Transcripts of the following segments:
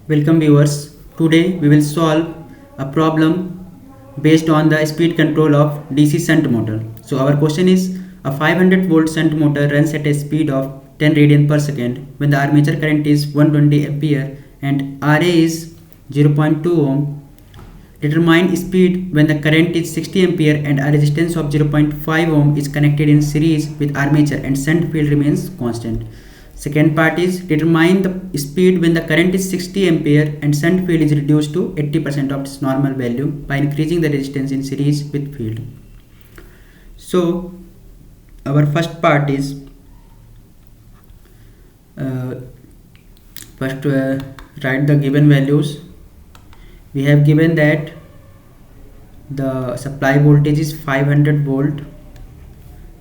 Welcome viewers. Today we will solve a problem based on the speed control of DC shunt motor. So our question is a 500 volt shunt motor runs at a speed of 10 radian per second when the armature current is 120 ampere and Ra is 0.2 ohm. Determine speed when the current is 60 ampere and a resistance of 0.5 ohm is connected in series with armature and shunt field remains constant. Second part is determine the speed when the current is 60 ampere and shunt field is reduced to 80% of its normal value by increasing the resistance in series with field. So our first part is first write the given values. We have given that the supply voltage is 500 volt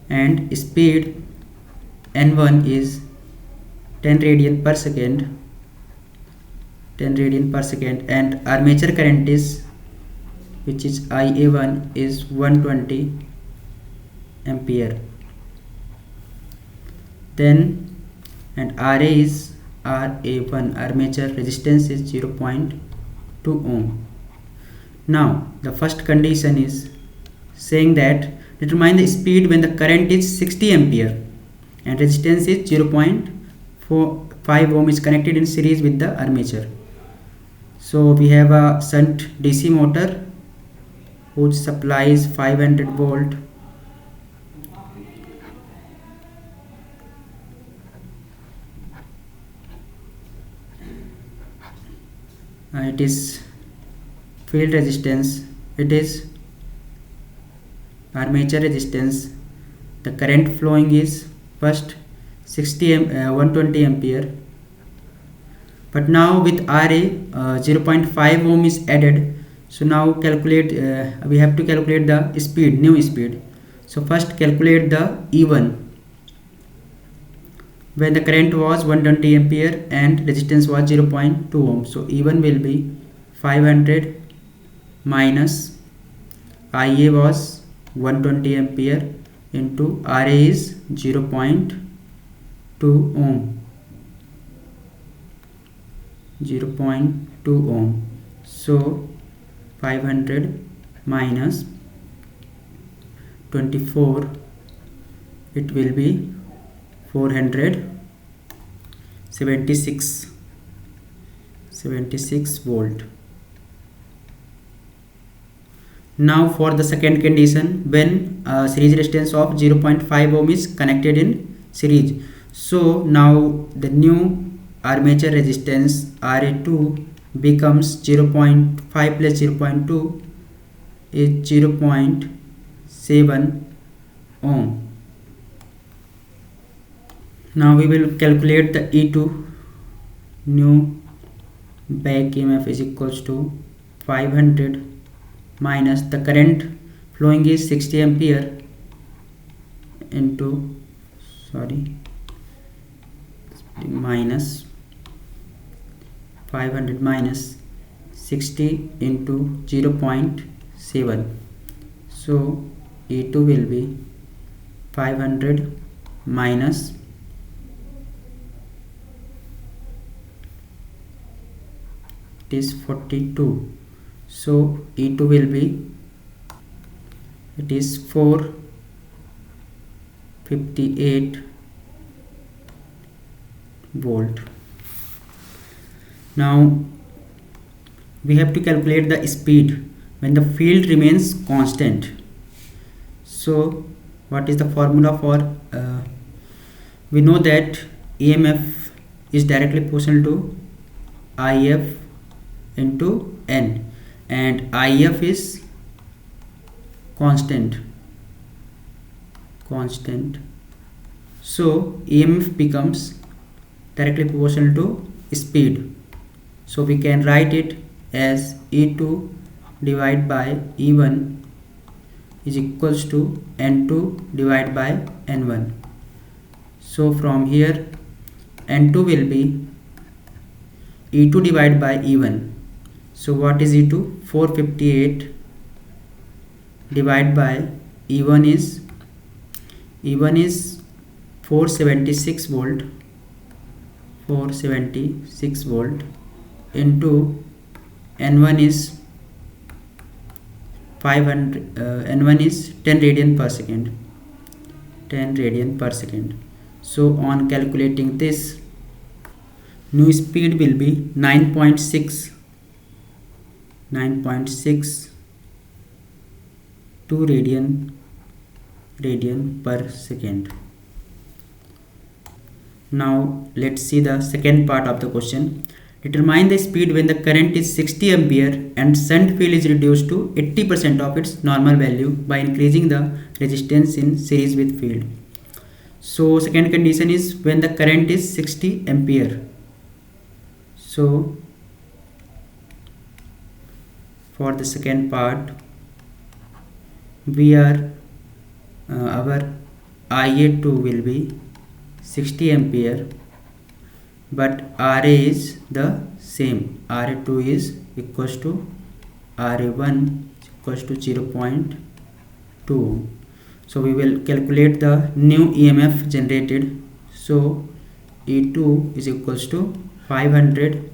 and speed n1 is 10 radian per second and armature current is, which is Ia1, is 120 ampere. Then and Ra is Ra1, armature resistance is 0.2 ohm. Now the first condition is saying that determine the speed when the current is 60 ampere and resistance is 0.5 ohm is connected in series with the armature. So we have a shunt DC motor whose supply is 500 volt it is field resistance, it is armature resistance. The current flowing is first 120 ampere, but now with Ra 0.5 ohm is added. So now calculate, we have to calculate the speed, new speed. So first calculate the E1 when the current was 120 ampere and resistance was 0.2 ohm. So E1 will be 500 minus Ia was 120 ampere into Ra is 0.2 ohm, 0.2 ohm. So 500 minus 24, it will be 476 volt. Now for the second condition, when series resistance of 0.5 ohm is connected in series. So now the new armature resistance Ra2 becomes 0.5 plus 0.2 is 0.7 ohm. Now we will calculate the E2. New back EMF is equals to 500 minus the current flowing is 60 ampere into minus 500 minus 60 into 0.7. So E2 will be 500 minus 42. So E2 will be, it is 458 volt. Now we have to calculate the speed when the field remains constant. So what is the formula for we know that EMF is directly proportional to If into N, and If is constant. So EMF becomes directly proportional to speed. So we can write it as E2 divided by E1 is equals to N2 divided by N1. So from here N2 will be E2 divided by E1. So what is E2? 458 divided by E1 is 476 volt, into n1 is 500 n1 is 10 radian per second, 10 radian per second. So on calculating this, new speed will be 9.6 2 radian per second. Now let's see the second part of the question. Determine the speed when the current is 60 ampere and shunt field is reduced to 80% of its normal value by increasing the resistance in series with field. So second condition is when the current is 60 ampere. So for the second part, we are our IA2 will be 60 ampere, but RA is the same. RA2 is equals to RA1 equals to 0.2. So we will calculate the new EMF generated. So E2 is equals to 500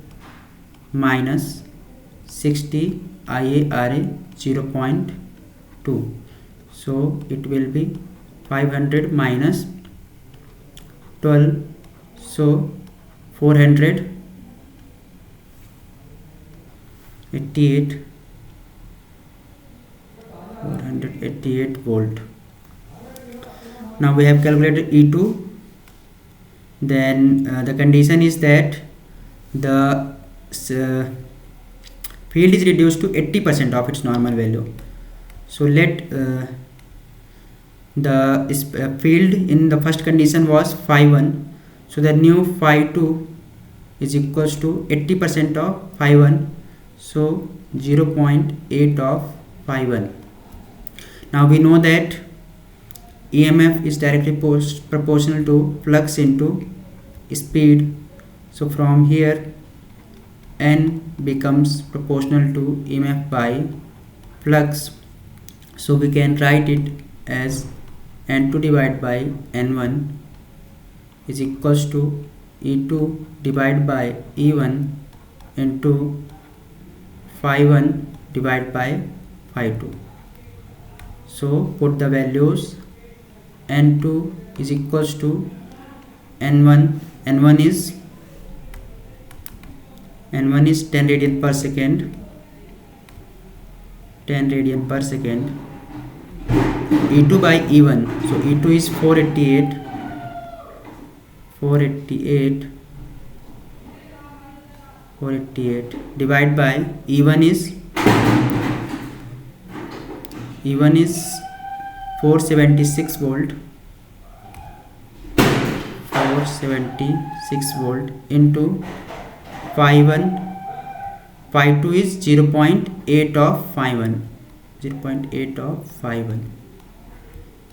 minus 60 IARA 0.2. So it will be 500 minus 12, so 488 volt. Now we have calculated E2. Then the condition is that the field is reduced to 80% of its normal value. So let the field in the first condition was phi1, so the new phi2 is equals to 80% of phi1, so 0.8 of phi1. Now we know that EMF is directly proportional to flux into speed. So from here N becomes proportional to EMF by flux. So we can write it as N2 divided by N1 is equals to E2 divided by E1 into phi1 divided by phi2. So put the values. N2 is equals to N1 is 10 radian per second, 10 radian per second. E2 by E1, so E2 is 488 divided by E1 is 476 volt, 476 volt into phi1. Phi2 is 0.8 of phi1, 0.8 of phi1.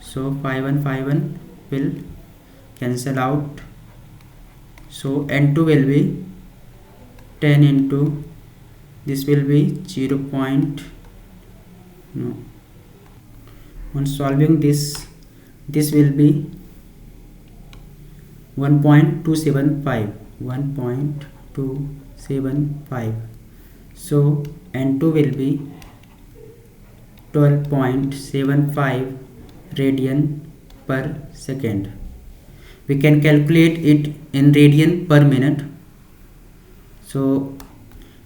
So phi1 will cancel out. So N2 will be 10 into this will be 0. No. On solving this will be 1.275. So N2 will be 12.75 radian per second. We can calculate it in radian per minute. So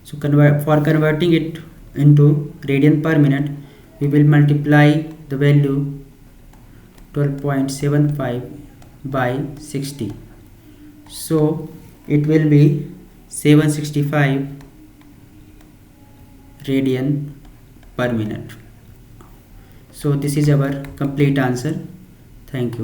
for converting it into radian per minute, we will multiply the value 12.75 by 60. So it will be 765 radian per minute. So this is our complete answer. Thank you.